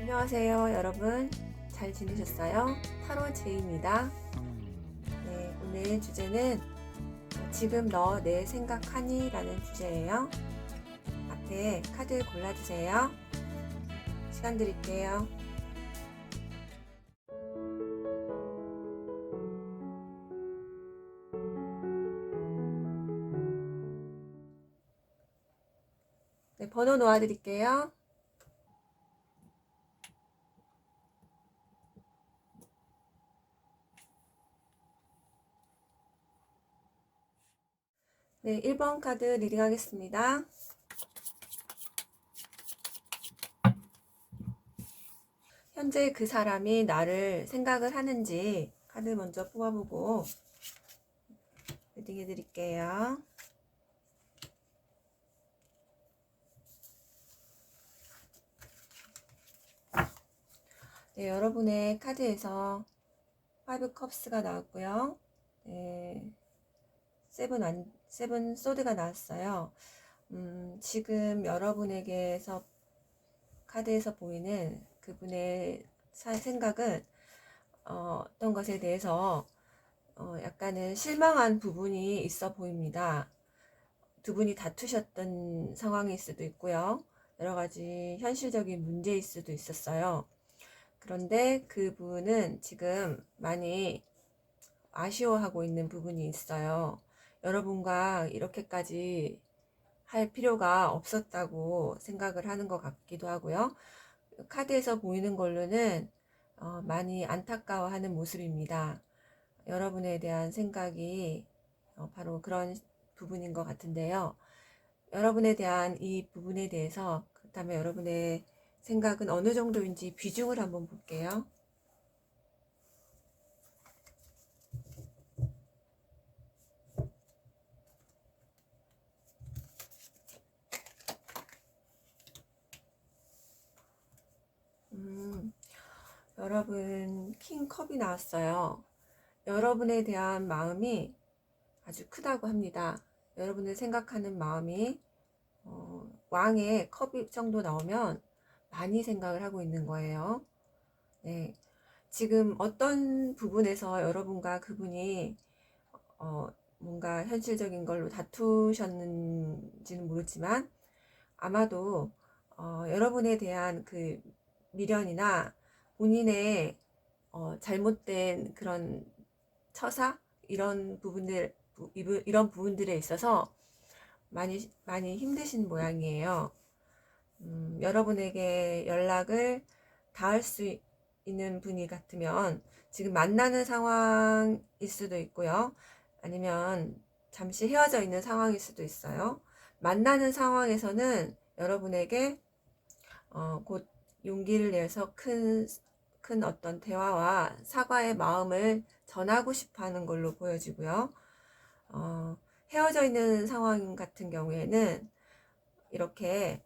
안녕하세요, 여러분. 잘 지내셨어요? 타로 제이입니다. 네, 오늘 주제는 지금 너 내 생각하니? 라는 주제예요. 앞에 카드 골라주세요. 시간 드릴게요. 네, 번호 놓아드릴게요. 네, 1번 카드 리딩하겠습니다. 현재 그 사람이 나를 생각을 하는지 카드 먼저 뽑아보고 리딩해 드릴게요. 네, 여러분의 카드에서 5 컵스가 나왔고요. 네, 세븐 소드가 나왔어요. 지금 여러분에게서 카드에서 보이는 그분의 생각은 어떤 것에 대해서 약간은 실망한 부분이 있어 보입니다. 두 분이 다투셨던 상황일 수도 있고요. 여러 가지 현실적인 문제일 수도 있었어요. 그런데 그분은 지금 많이 아쉬워하고 있는 부분이 있어요. 여러분과 이렇게까지 할 필요가 없었다고 생각을 하는 것 같기도 하고요. 카드에서 보이는 걸로는 많이 안타까워하는 모습입니다. 여러분에 대한 생각이 바로 그런 부분인 것 같은데요. 여러분에 대한 이 부분에 대해서 그렇다면 여러분의 생각은 어느 정도인지 비중을 한번 볼게요. 여러분 킹컵이 나왔어요. 여러분에 대한 마음이 아주 크다고 합니다. 여러분을 생각하는 마음이 왕의 컵 정도 나오면 많이 생각을 하고 있는 거예요. 네, 지금 어떤 부분에서 여러분과 그분이 뭔가 현실적인 걸로 다투셨는지는 모르지만 아마도 여러분에 대한 그 미련이나 본인의 잘못된 그런 처사 이런 부분들에 있어서 많이 힘드신 모양이에요. 여러분에게 연락을 닿을 수 있는 분이 같으면 지금 만나는 상황일 수도 있고요. 아니면 잠시 헤어져 있는 상황일 수도 있어요. 만나는 상황에서는 여러분에게 곧 용기를 내서 큰 어떤 대화와 사과의 마음을 전하고 싶어 하는 걸로 보여지고요. 헤어져 있는 상황 같은 경우에는 이렇게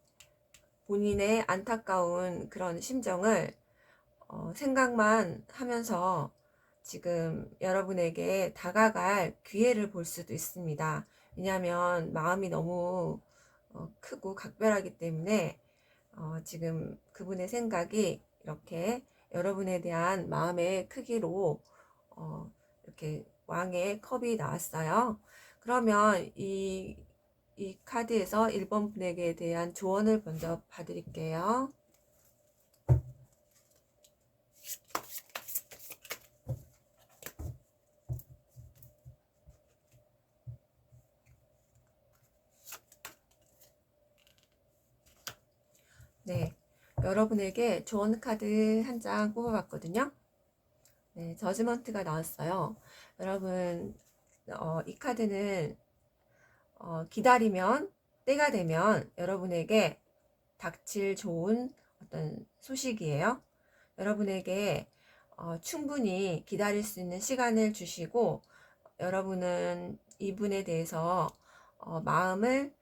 본인의 안타까운 그런 심정을 생각만 하면서 지금 여러분에게 다가갈 기회를 볼 수도 있습니다. 왜냐하면 마음이 너무 크고 각별하기 때문에 지금 그분의 생각이 이렇게 여러분에 대한 마음의 크기로 이렇게 왕의 컵이 나왔어요. 그러면 이 카드에서 1번 분에게 대한 조언을 먼저 봐드릴게요. 네, 여러분에게 조언 카드 한 장 뽑아봤거든요. 네, 저지먼트가 나왔어요. 여러분, 이 카드는 기다리면 때가 되면 여러분에게 닥칠 좋은 어떤 소식이에요. 여러분에게 충분히 기다릴 수 있는 시간을 주시고 여러분은 이분에 대해서 마음을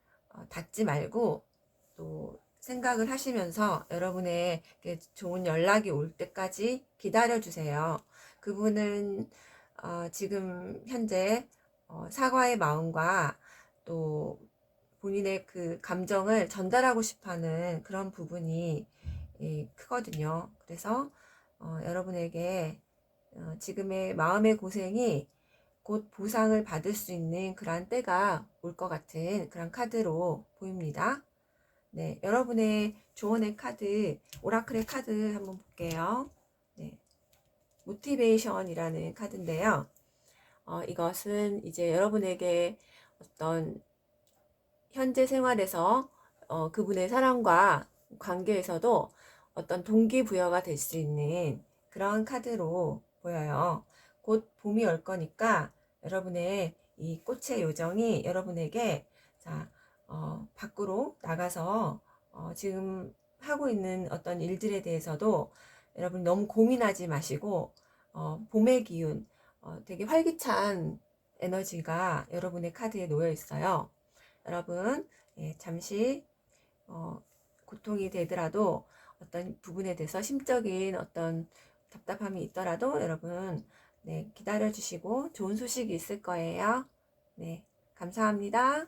닫지 말고 또 생각을 하시면서 여러분의 좋은 연락이 올 때까지 기다려 주세요. 그분은 지금 현재 사과의 마음과 또 본인의 그 감정을 전달하고 싶어 하는 그런 부분이 크거든요. 그래서 여러분에게 지금의 마음의 고생이 곧 보상을 받을 수 있는 그러한 때가 올 것 같은 그런 카드로 보입니다. 네, 여러분의 조언의 카드, 오라클의 카드 한번 볼게요. 네, 모티베이션이라는 카드인데요. 이것은 이제 여러분에게 어떤 현재 생활에서 그분의 사랑과 관계에서도 어떤 동기부여가 될 수 있는 그런 카드로 보여요. 곧 봄이 올 거니까 여러분의 이 꽃의 요정이 여러분에게 자, 밖으로 나가서 지금 하고 있는 어떤 일들에 대해서도 여러분 너무 고민하지 마시고 봄의 기운, 되게 활기찬 에너지가 여러분의 카드에 놓여 있어요. 여러분, 잠시 고통이 되더라도 어떤 부분에 대해서 심적인 어떤 답답함이 있더라도 여러분, 네, 기다려 주시고 좋은 소식이 있을 거예요. 네, 감사합니다.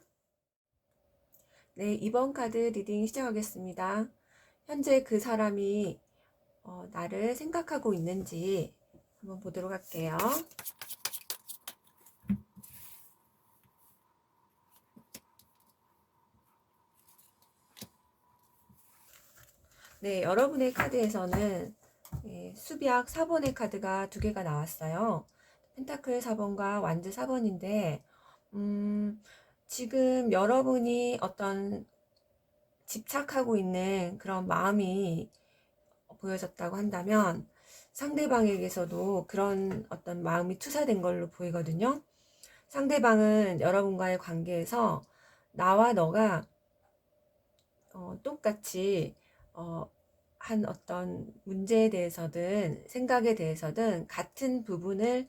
네, 이번 카드 리딩 시작하겠습니다. 현재 그 사람이 나를 생각하고 있는지 한번 보도록 할게요. 네, 여러분의 카드에서는 수비악 4번의 카드가 두 개가 나왔어요. 펜타클 4번과 완즈 4번인데 지금 여러분이 어떤 집착하고 있는 그런 마음이 보여졌다고 한다면 상대방에게서도 그런 어떤 마음이 투사된 걸로 보이거든요. 상대방은 여러분과의 관계에서 나와 너가 똑같이 한 어떤 문제에 대해서든 생각에 대해서든 같은 부분을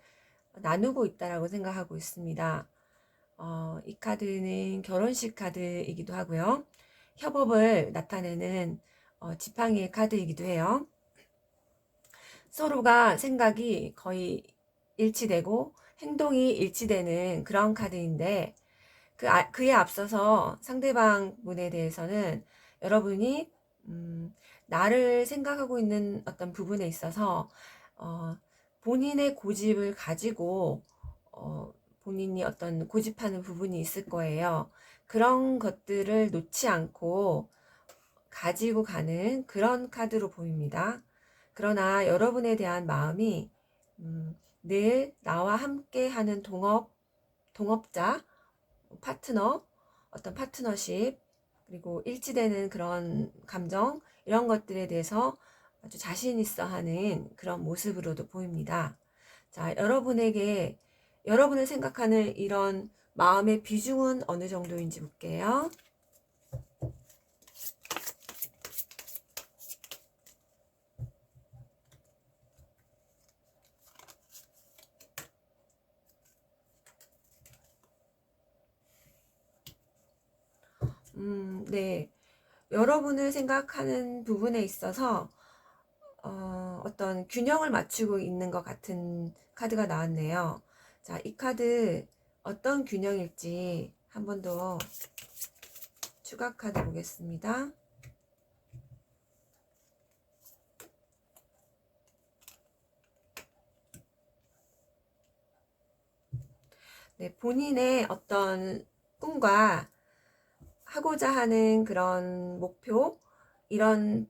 나누고 있다라고 생각하고 있습니다. 이 카드는 결혼식 카드이기도 하고요. 협업을 나타내는 지팡이의 카드이기도 해요. 서로가 생각이 거의 일치되고 행동이 일치되는 그런 카드인데 그에 앞서서 상대방 분에 대해서는 여러분이 나를 생각하고 있는 어떤 부분에 있어서 본인의 고집을 가지고 본인이 어떤 고집하는 부분이 있을 거예요. 그런 것들을 놓지 않고 가지고 가는 그런 카드로 보입니다. 그러나 여러분에 대한 마음이 늘 나와 함께 하는 동업자, 파트너, 어떤 파트너십, 그리고 일치되는 그런 감정, 이런 것들에 대해서 아주 자신 있어 하는 그런 모습으로도 보입니다. 자, 여러분을 생각하는 이런 마음의 비중은 어느 정도인지 볼게요. 네. 여러분을 생각하는 부분에 있어서 어떤 균형을 맞추고 있는 것 같은 카드가 나왔네요. 자, 이 카드 어떤 균형일지 한 번 더 추가 카드 보겠습니다. 네, 본인의 어떤 꿈과 하고자 하는 그런 목표, 이런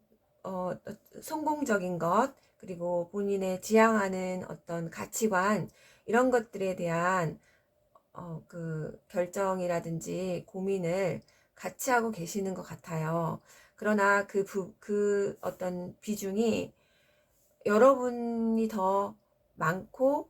성공적인 것, 그리고 본인의 지향하는 어떤 가치관, 이런 것들에 대한 그 결정이라든지 고민을 같이 하고 계시는 것 같아요. 그러나 그 어떤 비중이 여러분이 더 많고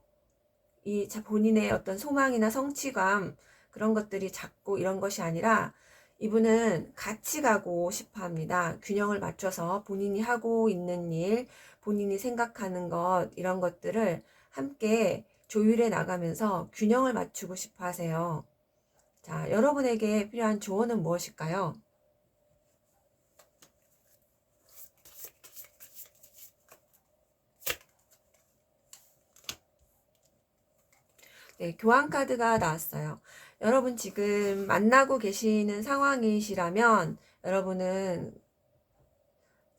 본인의 어떤 소망이나 성취감, 그런 것들이 작고 이런 것이 아니라 이분은 같이 가고 싶어 합니다. 균형을 맞춰서 본인이 하고 있는 일, 본인이 생각하는 것, 이런 것들을 함께 조율해 나가면서 균형을 맞추고 싶어 하세요. 자, 여러분에게 필요한 조언은 무엇일까요? 네, 교환 카드가 나왔어요. 여러분 지금 만나고 계시는 상황이시라면 여러분은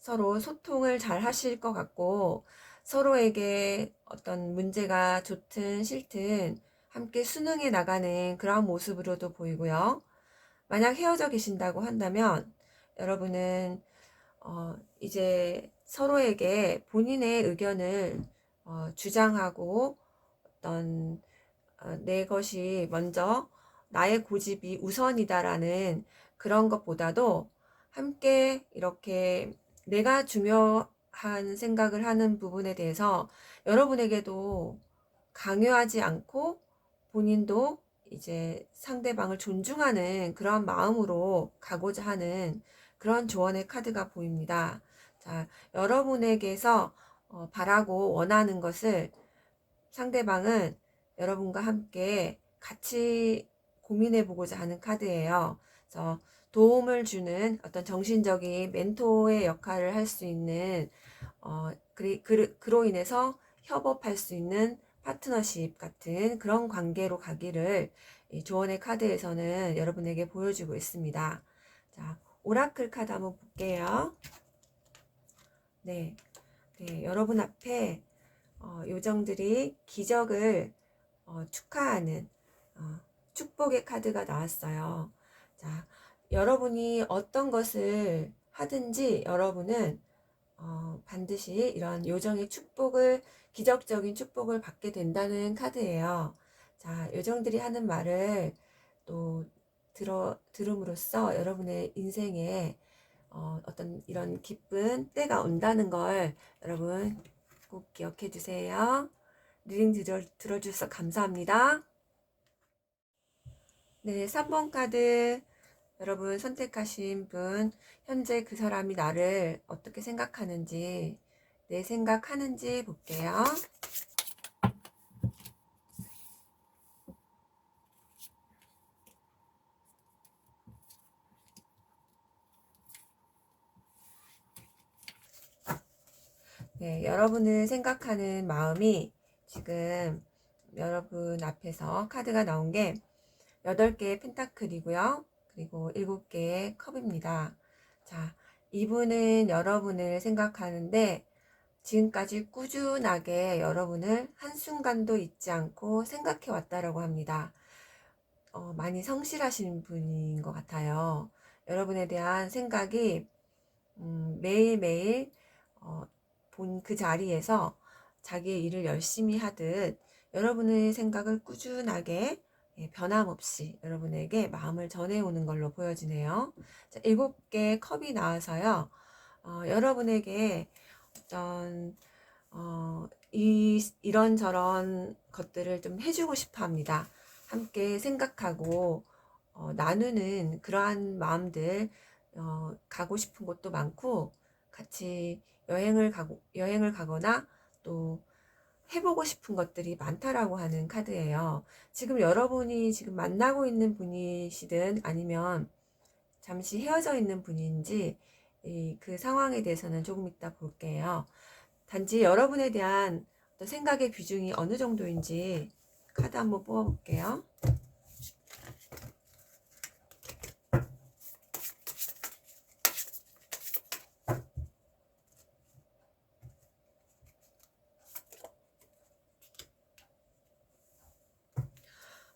서로 소통을 잘 하실 것 같고, 서로에게 어떤 문제가 좋든 싫든 함께 수능해 나가는 그런 모습으로도 보이고요. 만약 헤어져 계신다고 한다면 여러분은 이제 서로에게 본인의 의견을 주장하고 어떤 내 것이 먼저 나의 고집이 우선이다라는 그런 것보다도 함께 이렇게 내가 중요한 생각을 하는 부분에 대해서 여러분에게도 강요하지 않고 본인도 이제 상대방을 존중하는 그런 마음으로 가고자 하는 그런 조언의 카드가 보입니다. 자, 여러분에게서 바라고 원하는 것을 상대방은 여러분과 함께 같이 고민해 보고자 하는 카드예요. 그래서 도움을 주는 어떤 정신적인 멘토의 역할을 할 수 있는 그로 인해서 협업할 수 있는 파트너십 같은 그런 관계로 가기를 이 조언의 카드에서는 여러분에게 보여주고 있습니다. 자, 오라클 카드 한번 볼게요. 네, 네, 여러분 앞에 요정들이 기적을 축하하는 축복의 카드가 나왔어요. 자, 여러분이 어떤 것을 하든지 여러분은 반드시 이런 요정의 축복을, 기적적인 축복을 받게 된다는 카드예요. 자, 요정들이 하는 말을 또 들음으로써 여러분의 인생에 어떤 이런 기쁜 때가 온다는 걸 여러분 꼭 기억해 주세요. 리딩 들어주셔서 감사합니다. 네, 3번 카드 여러분 선택하신 분, 현재 그 사람이 나를 어떻게 생각하는지, 내 생각하는지 볼게요. 네, 여러분을 생각하는 마음이 지금 여러분 앞에서 카드가 나온 게 8개의 펜타클이고요. 그리고 7개의 컵입니다. 자, 이분은 여러분을 생각하는데 지금까지 꾸준하게 여러분을 한순간도 잊지 않고 생각해 왔다라고 합니다. 많이 성실하신 분인 것 같아요. 여러분에 대한 생각이 매일매일 본 그 자리에서 자기의 일을 열심히 하듯 여러분의 생각을 꾸준하게 변함없이 여러분에게 마음을 전해오는 걸로 보여지네요. 자, 7개의 컵이 나와서요. 여러분에게 어떤 이런저런 것들을 좀 해주고 싶어 합니다. 함께 생각하고 나누는 그러한 마음들, 가고 싶은 곳도 많고 같이 여행을 가거나 또 해보고 싶은 것들이 많다라고 하는 카드예요. 지금 여러분이 지금 만나고 있는 분이시든 아니면 잠시 헤어져 있는 분인지 그 상황에 대해서는 조금 이따 볼게요. 단지 여러분에 대한 어떤 생각의 비중이 어느 정도인지 카드 한번 뽑아볼게요.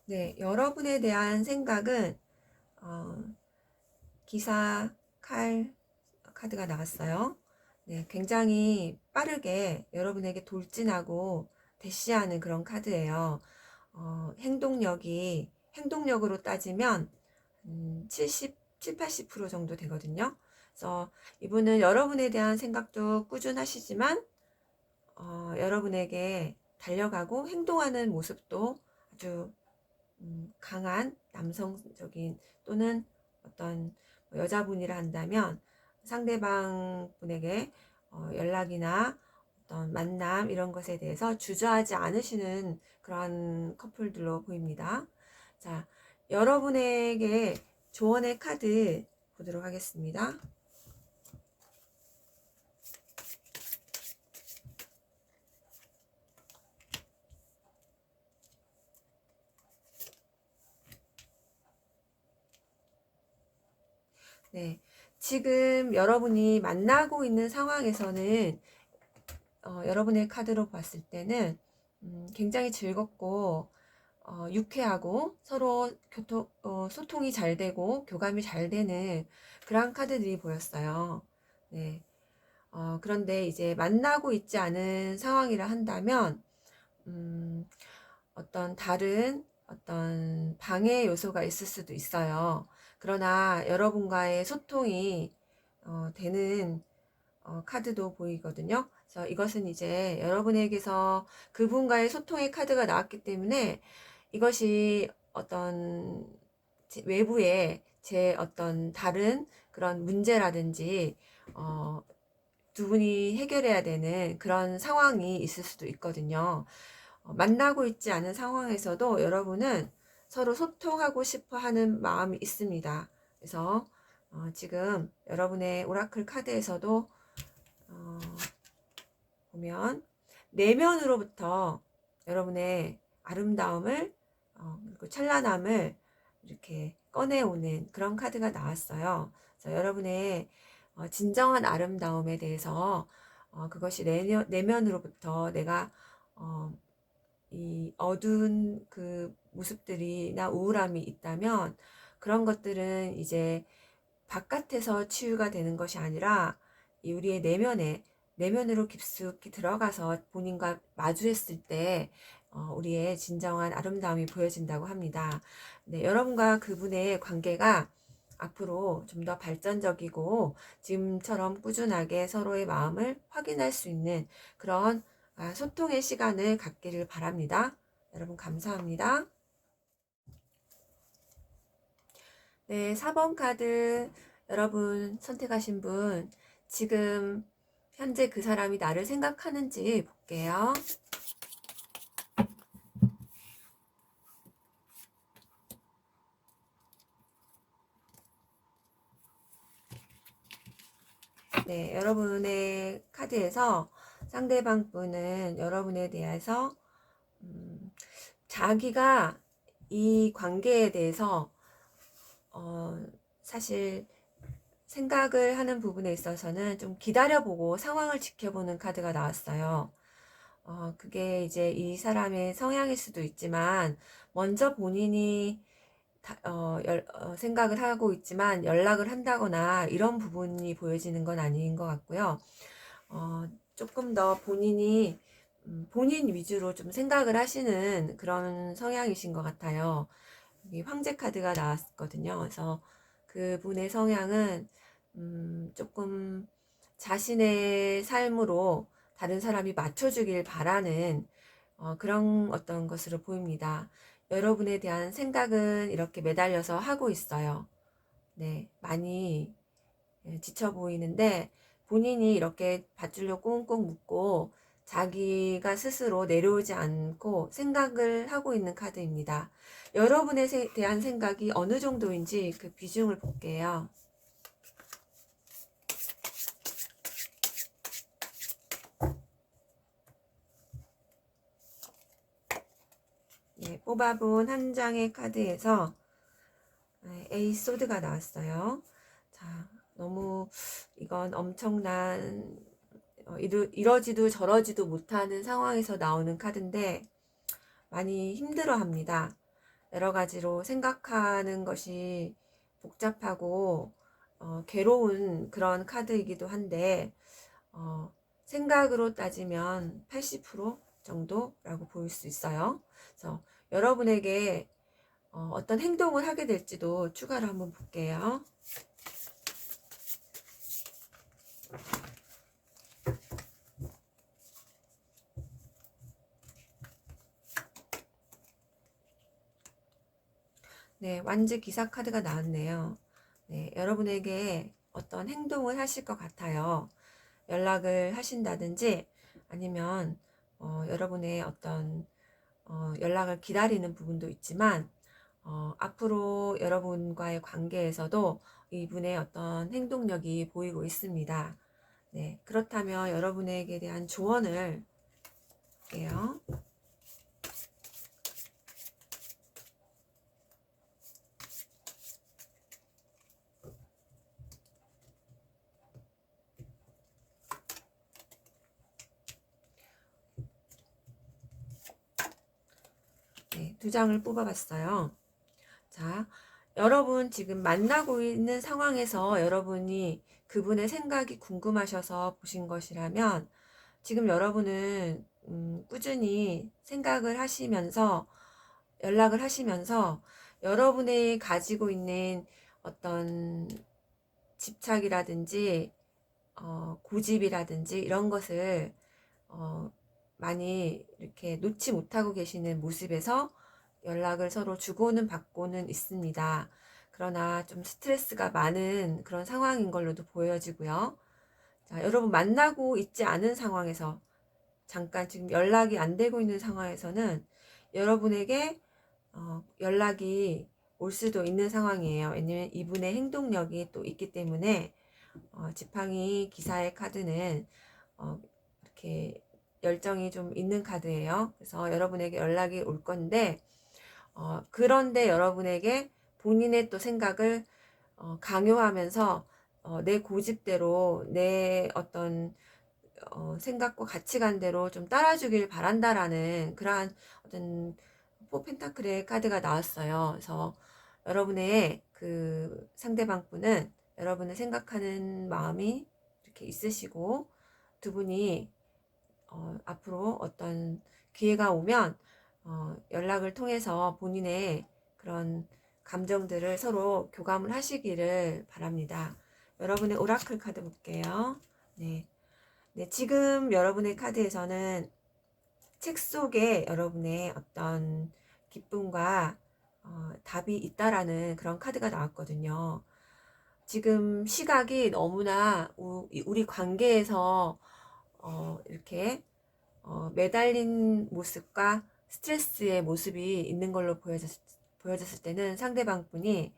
네, 여러분에 대한 생각은 기사, 칼 카드가 나왔어요. 네, 굉장히 빠르게 여러분에게 돌진하고 대시하는 그런 카드예요. 행동력으로 따지면 80% 정도 되거든요. 그래서 이분은 여러분에 대한 생각도 꾸준하시지만 여러분에게 달려가고 행동하는 모습도 아주 강한 남성적인 또는 어떤 여자분이라 한다면 상대방 분에게 연락이나 어떤 만남 이런 것에 대해서 주저하지 않으시는 그런 커플들로 보입니다. 자, 여러분에게 조언의 카드 보도록 하겠습니다. 네, 지금 여러분이 만나고 있는 상황에서는 여러분의 카드로 봤을 때는 굉장히 즐겁고 유쾌하고 서로 소통이 잘 되고 교감이 잘 되는 그런 카드들이 보였어요. 네. 그런데 이제 만나고 있지 않은 상황이라 한다면 어떤 다른 어떤 방해 요소가 있을 수도 있어요. 그러나 여러분과의 소통이 되는 카드도 보이거든요. 그래서 이것은 이제 여러분에게서 그분과의 소통의 카드가 나왔기 때문에 이것이 어떤 외부의 제 어떤 다른 그런 문제라든지 두 분이 해결해야 되는 그런 상황이 있을 수도 있거든요. 만나고 있지 않은 상황에서도 여러분은 서로 소통하고 싶어 하는 마음이 있습니다. 그래서 지금 여러분의 오라클 카드에서도 보면 내면으로부터 여러분의 아름다움을 그리고 찬란함을 이렇게 꺼내오는 그런 카드가 나왔어요. 그래서 여러분의 진정한 아름다움에 대해서 그것이 내면으로부터 내가 이 어두운 그 모습들이나 우울함이 있다면 그런 것들은 이제 바깥에서 치유가 되는 것이 아니라 이 우리의 내면으로 깊숙이 들어가서 본인과 마주했을 때 우리의 진정한 아름다움이 보여진다고 합니다. 네, 여러분과 그분의 관계가 앞으로 좀 더 발전적이고 지금처럼 꾸준하게 서로의 마음을 확인할 수 있는 그런 소통의 시간을 갖기를 바랍니다. 여러분 감사합니다. 네, 4번 카드 여러분 선택하신 분 지금 현재 그 사람이 나를 생각하는지 볼게요. 네, 여러분의 카드에서 상대방 분은 여러분에 대해서 자기가 이 관계에 대해서 사실 생각을 하는 부분에 있어서는 좀 기다려보고 상황을 지켜보는 카드가 나왔어요. 그게 이제 이 사람의 성향일 수도 있지만 먼저 본인이 생각을 하고 있지만 연락을 한다거나 이런 부분이 보여지는 건 아닌 것 같고요. 조금 더 본인이 본인 위주로 좀 생각을 하시는 그런 성향이신 것 같아요. 여기 황제 카드가 나왔거든요. 그래서 그분의 성향은 조금 자신의 삶으로 다른 사람이 맞춰주길 바라는 그런 어떤 것으로 보입니다. 여러분에 대한 생각은 이렇게 매달려서 하고 있어요. 네, 많이 지쳐 보이는데 본인이 이렇게 밧줄로 꽁꽁 묶고 자기가 스스로 내려오지 않고 생각을 하고 있는 카드입니다. 여러분에 대한 생각이 어느 정도인지 그 비중을 볼게요. 네, 뽑아본 한 장의 카드에서 에이스 소드가 나왔어요. 자, 너무 이건 엄청난 이러지도 저러지도 못하는 상황에서 나오는 카드인데 많이 힘들어 합니다. 여러 가지로 생각하는 것이 복잡하고 괴로운 그런 카드이기도 한데 생각으로 따지면 80% 정도라고 보일 수 있어요. 그래서 여러분에게 어떤 행동을 하게 될지도 추가로 한번 볼게요. 네, 완즈 기사 카드가 나왔네요. 네, 여러분에게 어떤 행동을 하실 것 같아요. 연락을 하신다든지 아니면 여러분의 어떤 연락을 기다리는 부분도 있지만 앞으로 여러분과의 관계에서도 이분의 어떤 행동력이 보이고 있습니다. 네, 그렇다면 여러분에게 대한 조언을 할게요. 두 장을 뽑아봤어요. 자, 여러분 지금 만나고 있는 상황에서 여러분이 그분의 생각이 궁금하셔서 보신 것이라면 지금 여러분은 꾸준히 생각을 하시면서 연락을 하시면서 여러분의 가지고 있는 어떤 집착이라든지 고집이라든지 이런 것을 많이 이렇게 놓지 못하고 계시는 모습에서 연락을 서로 주고는 받고는 있습니다. 그러나 좀 스트레스가 많은 그런 상황인 걸로도 보여지고요. 자, 여러분 만나고 있지 않은 상황에서 잠깐 지금 연락이 안 되고 있는 상황에서는 여러분에게 연락이 올 수도 있는 상황이에요. 왜냐면 이분의 행동력이 또 있기 때문에 지팡이 기사의 카드는 이렇게 열정이 좀 있는 카드예요. 그래서 여러분에게 연락이 올 건데 그런데 여러분에게 본인의 또 생각을 강요하면서 내 고집대로 내 어떤 생각과 가치관대로 좀 따라주길 바란다라는 그러한 어떤 포 펜타클의 카드가 나왔어요. 그래서 여러분의 그 상대방 분은 여러분을 생각하는 마음이 이렇게 있으시고 두 분이 앞으로 어떤 기회가 오면 연락을 통해서 본인의 그런 감정들을 서로 교감을 하시기를 바랍니다. 여러분의 오라클 카드 볼게요. 네. 네, 지금 여러분의 카드에서는 책 속에 여러분의 어떤 기쁨과 답이 있다라는 그런 카드가 나왔거든요. 지금 시각이 너무나 우리 관계에서 이렇게 매달린 모습과 스트레스의 모습이 있는 걸로 보여졌을 때는 상대방 분이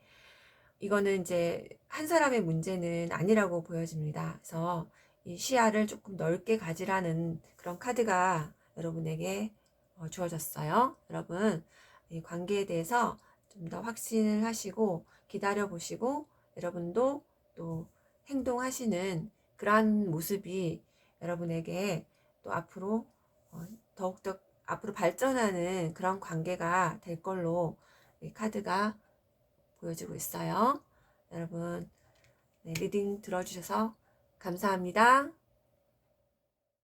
이거는 이제 한 사람의 문제는 아니라고 보여집니다. 그래서 이 시야를 조금 넓게 가지라는 그런 카드가 여러분에게 주어졌어요. 여러분, 이 관계에 대해서 좀 더 확신을 하시고 기다려 보시고 여러분도 또 행동하시는 그러한 모습이 여러분에게 또 앞으로 더욱더 앞으로 발전하는 그런 관계가 될 걸로 이 카드가 보여지고 있어요. 여러분, 네, 리딩 들어주셔서 감사합니다.